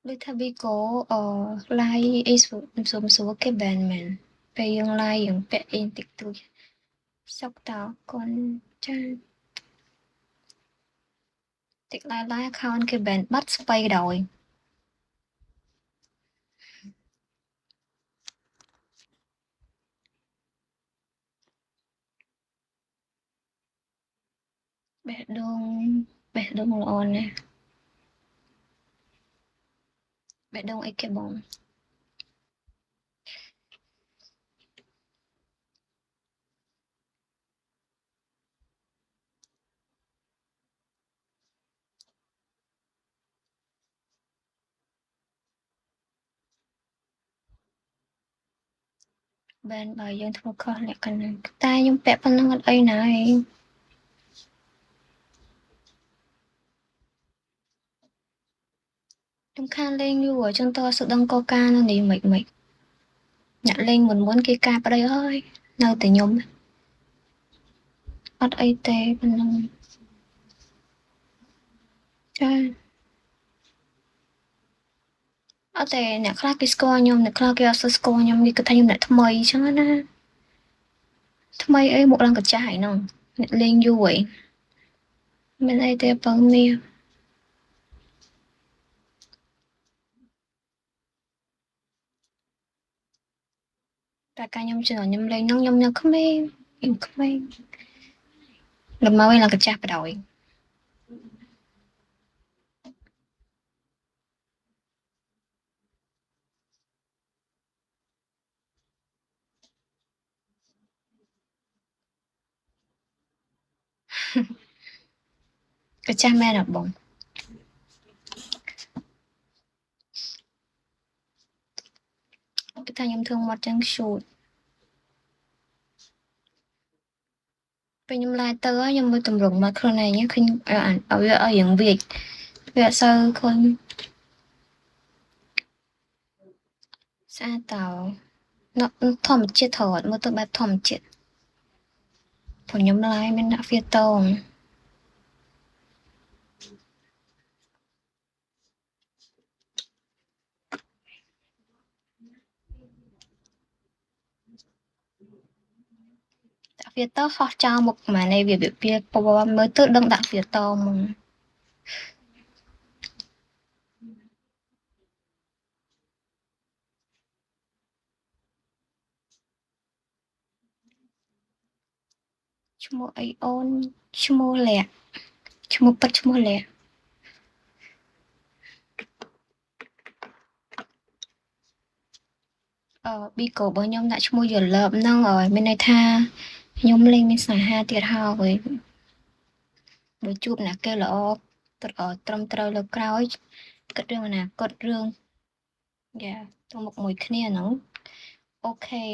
ដូចថាវីកូឡាយអីសួរគេបែនមែនពេលយើងឡាយយើងពាក់អីតិចតួចសុកតើកូនចាតិចឡាយ account គេបែនបាត់ស្បៃដោយបេះដូងល្អណាស់បេះដូងអីគេបងបែនបើយើងធ្វើខុសលក្ខណៈតែខ្ញុំពាក់ប៉ុណ្ណឹងអត់អីណាឯងខ្ញុំខានលេងយូរចង់តសុដឹងកកានៅនេះមិនអ្នកលេងមុនគេការប្តីហើយនៅតែខ្ញុំអត់អីទេប៉ុណ្ណឹងចាអត់ទេអ្នកខ្លះគេស្គាល់ខ្ញុំអ្នកខ្លះគេអត់សូវស្គាល់ខ្ញុំគេគិតថាខ្ញុំអ្នកថ្មីអញ្ចឹងណាថ្មីអីមកឡើងកាចាស់ឯហ្នឹងអ្នកលេងយូរឯងមានអីទេបើមាសតែកាលខ្ញុំជឿខ្ញុំលេងហ្នឹងខ្ញុំនៅក្មេងខ្ញុំក្មេងដល់មកវិញឡើងកាចាស់បដ ாய் កាចាស់មែនអត់បងគេថាខ្ញុំធ្វើមាត់ចឹងឈូតពេលខ្ញុំឡាយទៅខ្ញុំមើលតម្រង់មាត់ខ្លួនឯងឃើញឲ្យវារៀងវាចវាអត់សូវឃើញស្អាតតើធម្មជាតិថតមើលទៅបែបធម្មជាតិព្រោះខ្ញុំឡាយមានដាក់ filter ដាក់ filter ហោះចោលមុខម៉ែនៃវាពណ៌មើលទៅដឹងដាក់ filter មកឈ្មោះអីអូនឈ្មោះលក្ខឈ្មោះពិតឈ្មោះលក្ខប៊ីកូរបស់ខ្ញុំដាក់ឈ្មោះយលបហ្នឹងហើយមានន័យថាខ្ញុំលេងមានស្នេហាទៀតហើយបើជួបអ្នកគេល្អត្រឹមត្រូវលើក្រោយគិតរឿងអនាគតរឿងយ៉ាទៅមុខមួយគ្នាហ្នឹងអូខេ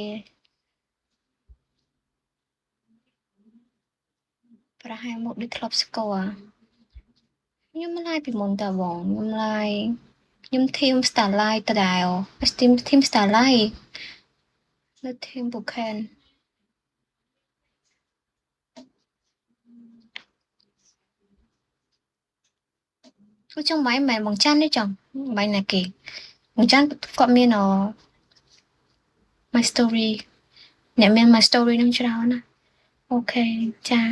ប្រហែលមកដូចធ្លាប់ស្គាល់ខ្ញុំឡាយពីមុនតើបងខ្ញុំឡាយខ្ញុំធីម Starlight ដដែលធីម Starlight នៅធីម Buchan គឺចង់បាយមិនមែនបងច័ន្ទទេចង់បាយណាគេបងច័ន្ទគាត់មានMy Story អ្នកមាន My Story នឹងច្រើនណាអូខេចា